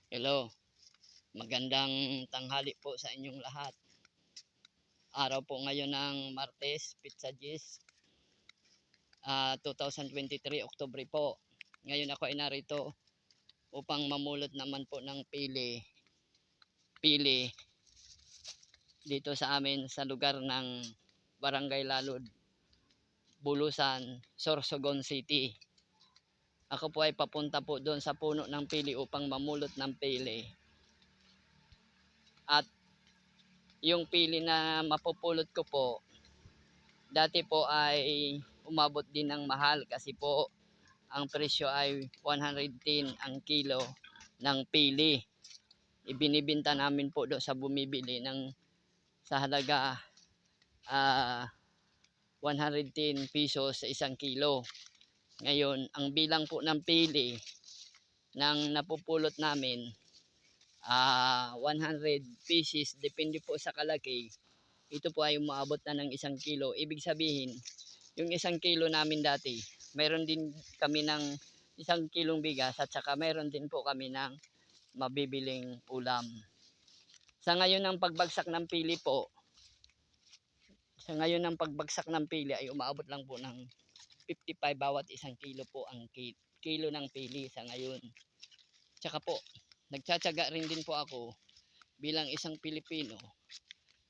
Hello, magandang tanghali po sa inyong lahat. Araw po ngayon ng Martes, Pizza Gis, 2023, Oktubre po. Ngayon ako ay narito upang mamulot naman po ng pili dito sa amin sa lugar ng Barangay Lalod, Bulusan, Sorsogon City. Ako po ay papunta po doon sa puno ng pili upang mamulot ng pili. At yung pili na mapupulot ko po, dati po ay umabot din ng mahal kasi po ang presyo ay 110 ang kilo ng pili. Ibinibenta namin po doon sa bumibili ng sa halaga 110 pesos sa isang kilo. Ngayon, ang bilang po ng pili ng napupulot namin 100 pieces, depende po sa kalaki. Ito po ay umaabot na ng isang kilo. Ibig sabihin, yung isang kilo namin dati, mayroon din kami ng isang kilong bigas at saka mayroon din po kami ng mabibiling ulam. Sa ngayon ng pagbagsak ng pili po, ay umaabot lang po ng 55 bawat isang kilo po ang kilo ng pili sa ngayon. Tsaka po, nagtsatsaga rin din po ako bilang isang Pilipino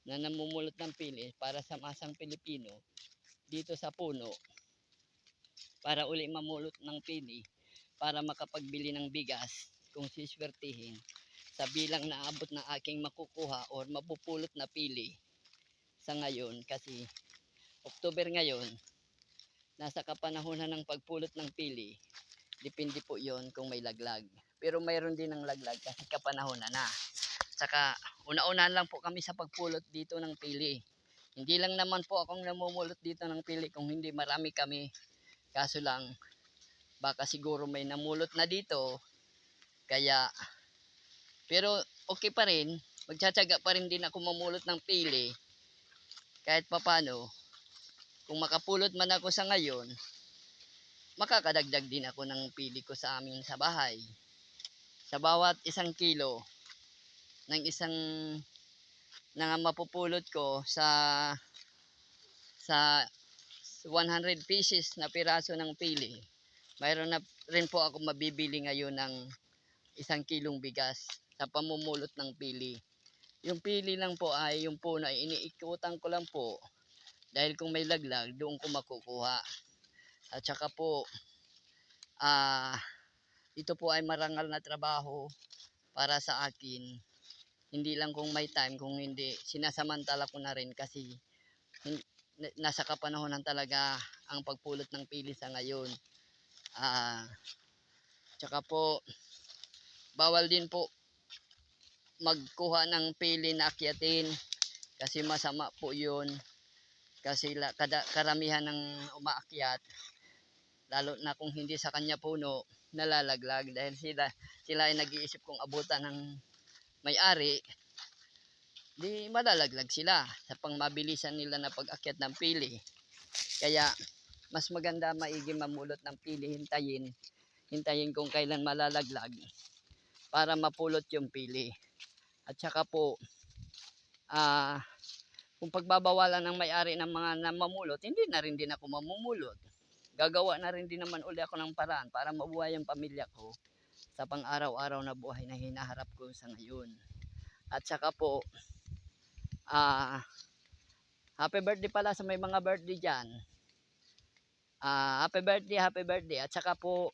na namumulot ng pili para sa masang Pilipino dito sa puno para uli mamulot ng pili para makapagbili ng bigas kung siswertihin sa bilang na abot ng aking makukuha or mapupulot na pili sa ngayon. Kasi October ngayon, nasa kapanahonan ng pagpulot ng pili. Depende po yon kung may laglag, pero mayroon din ng laglag kasi kapanahonan na. Saka una-unahan lang po kami sa pagpulot dito ng pili. Hindi lang naman po akong namumulot dito ng pili, kung hindi marami kami. Kaso lang, baka siguro may namulot na dito. Kaya, pero okay pa rin. Magtsatsaga pa rin din ako mamulot ng pili. Kahit papano, kung makapulot man ako sa ngayon, makakadagdag din ako ng pili ko sa amin sa bahay. Sa bawat isang kilo ng isang na mapupulot ko sa 100 pieces na piraso ng pili, mayroon na rin po ako mabibili ngayon ng isang kilong bigas sa pamumulot ng pili. Yung pili lang po ay yung puno ay iniikutan ko lang po dahil kung may laglag doon ko makukuha. At saka po ito po ay marangal na trabaho para sa akin. Hindi lang kung may time, kung hindi sinasamantala ko na rin kasi nasa kapanahonan talaga ang pagpulot ng pili sa ngayon. Tsaka po bawal din po magkuha ng pili na akyatin kasi masama po yun. Kasi karamihan ng umaakyat, lalo na kung hindi sa kanya puno, nalalaglag dahil sila ay nag-iisip kung abutan ng may-ari, di malalaglag sila sa pangmabilisan nila na pag-akyat ng pili. Kaya mas maganda maigi mamulot ng pili, hintayin kung kailan malalaglag para mapulot yung pili. At saka po kung pagbabawalan ng may-ari ng mga namamulot, hindi na rin din ako mamumulot. Gagawa na rin din naman uli ako ng paraan para mabuhay ang pamilya ko sa pang-araw-araw na buhay na hinaharap ko sa ngayon. At saka po happy birthday pala sa may mga birthday dyan. Happy birthday. At saka po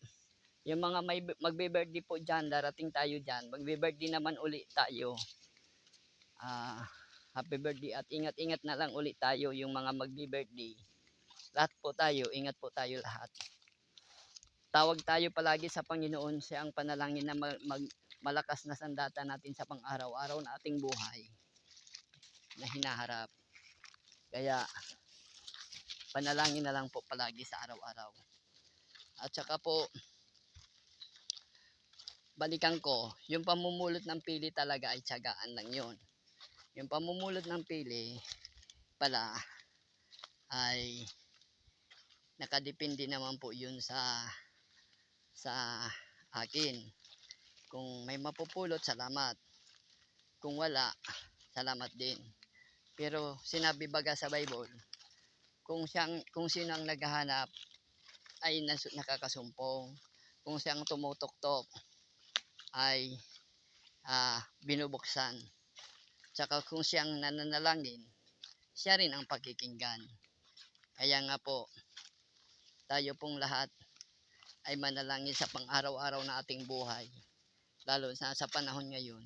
yung mga may magbe-birthday po dyan, darating tayo dyan, magbe-birthday naman uli tayo. Happy birthday at ingat-ingat na lang uli tayo yung mga magbe-birthday. Lahat po tayo, ingat po tayo lahat. Tawag tayo palagi sa Panginoon, siya ang panalangin na malakas na sandata natin sa pang-araw-araw na ating buhay na hinaharap. Kaya panalangin na lang po palagi sa araw-araw. At saka po balikan ko, yung pamumulot ng pili talaga ay tiyagaan lang yun. Yung pamumulot ng pili pala ay nakadepende naman po yun sa akin. Kung may mapupulot, salamat. Kung wala, salamat din. Pero sinabi baga sa Bible, kung sino ang naghahanap ay nakakasumpong. Kung siyang tumutoktok ay binubuksan. Tsaka kung siyang nananalangin, siya rin ang pakikinggan. Kaya nga po, tayo pong lahat ay manalangin sa pang-araw-araw na ating buhay. Lalo sa panahon ngayon,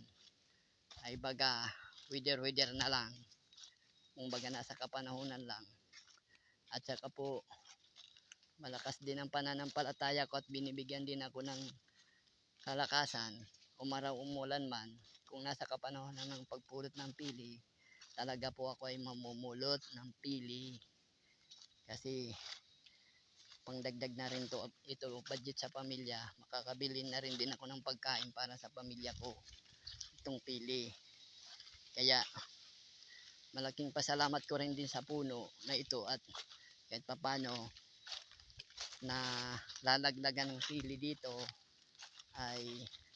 ay baga, wither na lang. Kung baga nasa kapanahunan lang. At saka po, malakas din ang pananampalataya ko at binibigyan din ako ng kalakasan. Umaraw umulan man, kung nasa kapanahonan ng pagpulot ng pili, talaga po ako ay mamumulot ng pili. Kasi pangdagdag na rin ito budget sa pamilya. Makakabili na rin din ako ng pagkain para sa pamilya ko. Itong pili. Kaya malaking pasalamat ko rin din sa puno na ito at kahit papano na lalaglagan ng pili dito ay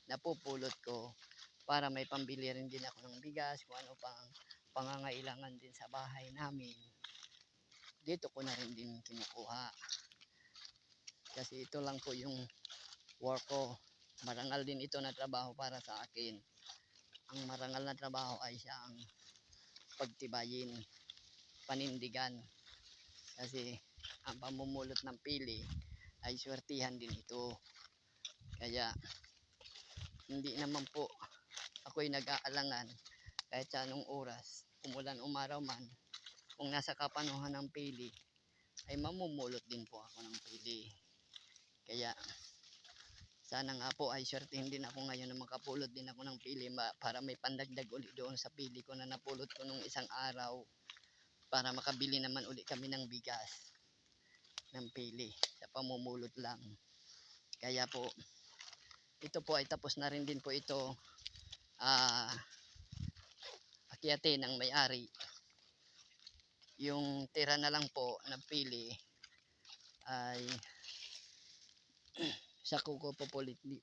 napupulot ko para may pambili rin din ako ng bigas, kung ano pang pangangailangan din sa bahay namin. Dito ko na rin din kinukuha. Kasi ito lang po yung work ko. Marangal din ito na trabaho para sa akin. Ang marangal na trabaho ay siyang pagtibayin, panindigan. Kasi ang pamumulot ng pili ay swertihan din ito. Kaya hindi naman po ako'y nag-aalangan kahit sa anong oras, umulan umaraw man, kung nasa kapanuhan ng pili ay mamumulot din po ako ng pili. Kaya sana nga po ay swertihin din ako ngayon na makapulot din ako ng pili para may pandagdag uli doon sa pili ko na napulot ko nung isang araw, para makabili naman uli kami ng bigas ng pili sa pamumulot lang. Kaya po ito po ay tapos na rin din po ito akyatin ng may-ari. Yung tira na lang po ng pili ay sa kuko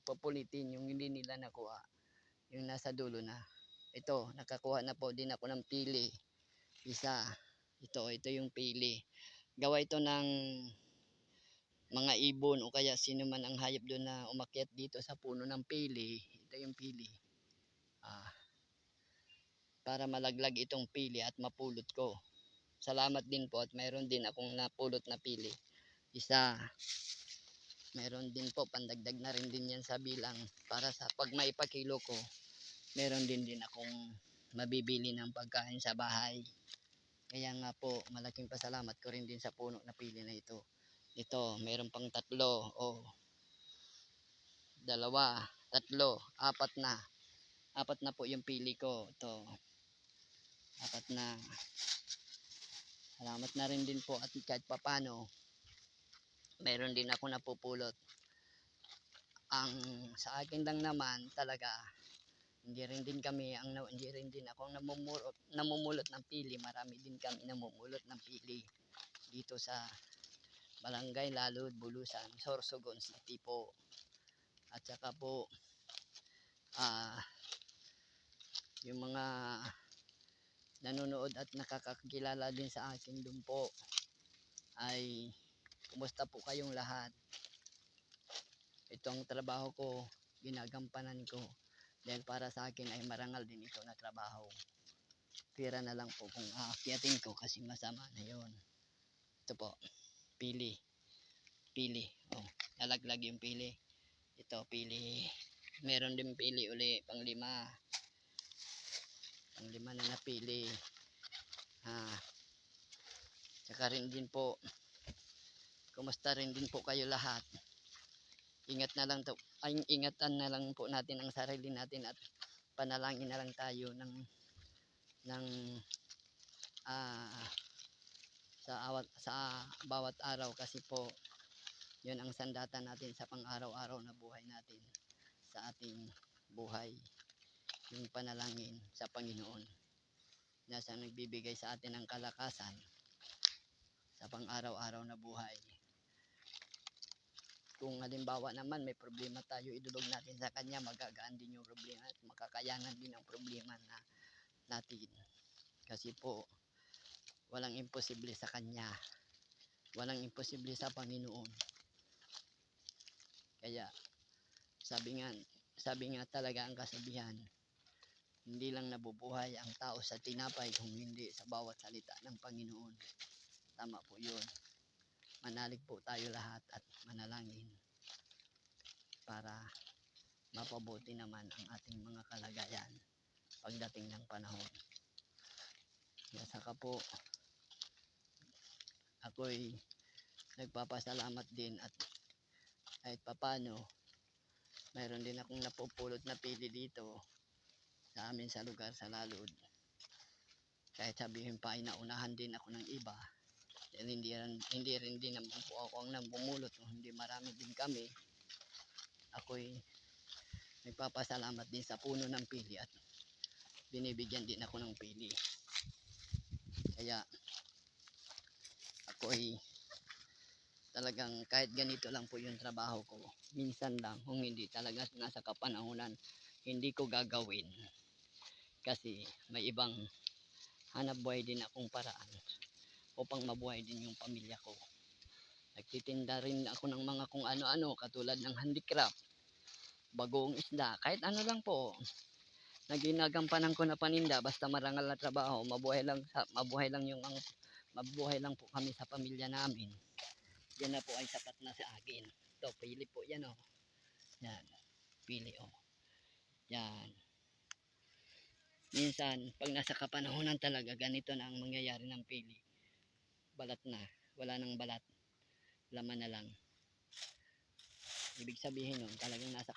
pupulitin yung hindi nila nakuha, yung nasa dulo na. Ito, nakakuha na po din ako ng pili. Isa, ito yung pili. Gawa ito ng mga ibon o kaya sino man ang hayop doon na umakyat dito sa puno ng pili. Ito yung pili. Para malaglag itong pili at mapulot ko. Salamat din po at mayroon din akong napulot na pili. Isa, mayroon din po, pandagdag na rin din yan sa bilang para sa pag maipakilo ko, mayroon din akong mabibili ng pagkain sa bahay. Kaya nga po, malaking pasalamat ko rin din sa puno na pili na ito. Ito, mayroon pang tatlo, dalawa, tatlo, apat na. Apat na po yung pili ko. Ito, apat na. Salamat na rin din po at kahit papano, mayroon din ako napupulot. Ang sa akin lang naman talaga, hindi rin din ako namumulot ng pili. Marami din kami namumulot ng pili dito sa Barangay Lalud, Bulusan, Sorsogon City po. At saka po yung mga nanonood at nakakakilala din sa akin doon po ay kumusta po kayong lahat. Itong trabaho ko, ginagampanan ko dahil para sa akin ay marangal din ito na trabaho. Pira na lang po kung aakyatin ko kasi masama na yon. Ito po, pili, nalaglag yung pili. Ito pili, meron din pili uli, panglima na napili. Saka rin din po, kumusta rin din po kayo lahat. Ingatan na lang po natin ang sarili natin at panalangin na lang tayo ng sa bawat araw, kasi po yun ang sandata natin sa pang-araw-araw na buhay natin, sa ating buhay, yung panalangin sa Panginoon na siyang nagbibigay sa atin ng kalakasan sa pang-araw-araw na buhay. kung halimbawa naman may problema tayo, idulog natin sa kanya, magagaan din yung problema at makakayanan din ang problema natin. Kasi po, walang imposible sa kanya. Walang imposible sa Panginoon. Kaya, sabi nga talaga ang kasabihan, hindi lang nabubuhay ang tao sa tinapay kung hindi sa bawat salita ng Panginoon. Tama po yun. Manalig po tayo lahat at manalangin para mapabuti naman ang ating mga kalagayan pagdating ng panahon. Kaya saka po, ako'y nagpapasalamat din at kahit papano, mayroon din akong napupulot na pili dito sa amin sa lugar sa Lalod. Kahit sabihin pa ay naunahan din ako ng iba, hindi rin din naman po ako ang nabumulot, hindi marami din kami. Ako'y nagpapasalamat din sa puno ng pili at binibigyan din ako ng pili. Kaya ako'y talagang kahit ganito lang po yung trabaho ko, minsan lang, kung hindi talaga nasa kapanahunan, hindi ko gagawin. Kasi may ibang hanap buhay din akong paraan upang mabuhay din yung pamilya ko. Nagtitinda rin ako ng mga kung ano-ano katulad ng handicraft, bagong isda, kahit ano lang po. Naginagampanan ko na paninda basta marangal na trabaho, mabuhay lang po kami sa pamilya namin. Yan na po ay sapat na sa akin. Ito, pili po yan oh. Yan, pili oh. Yan. Minsan, pag nasa kapanahonan talaga, ganito na ang mangyayari ng pili. Balat na, wala nang balat. Laman na lang. Ibig sabihin nun, talagang nasa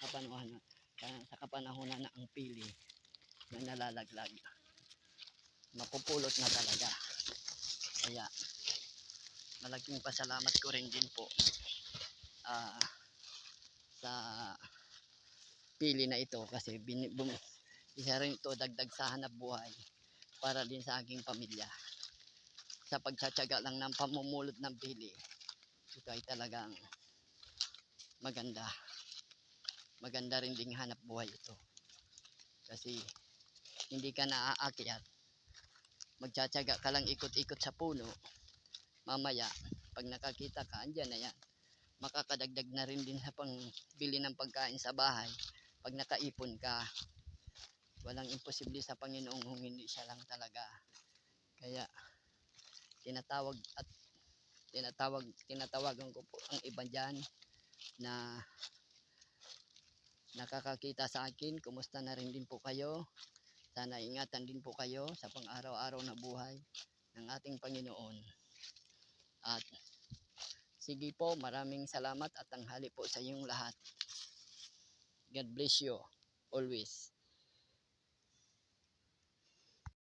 kapanahonan na ang pili na nalalaglag. Mapupulot na talaga. Kaya, malaking pasalamat ko rin din po sa pili na ito kasi isa rin ito dagdag sa hanap buhay para din sa aking pamilya. Sa pagtsatsaga lang ng pamumulot ng pili, ito ay talagang maganda. Maganda rin ding hanap buhay ito. Kasi hindi ka naaakyat. Magtsatsaga ka lang ikot-ikot sa puno. Mamaya, pag nakakita ka, andyan na yan. Makakadagdag na rin din sa pangbili ng pagkain sa bahay. Pag nakaipon ka, walang imposible sa Panginoon kung hindi siya lang talaga. Kaya, tinatawagan ko po ang iba dyan na nakakakita sa akin. Kumusta na rin din po kayo? Sana ingatan din po kayo sa pang-araw-araw na buhay ng ating Panginoon. At sige po, maraming salamat at tanghali po sa inyong lahat. God bless you always.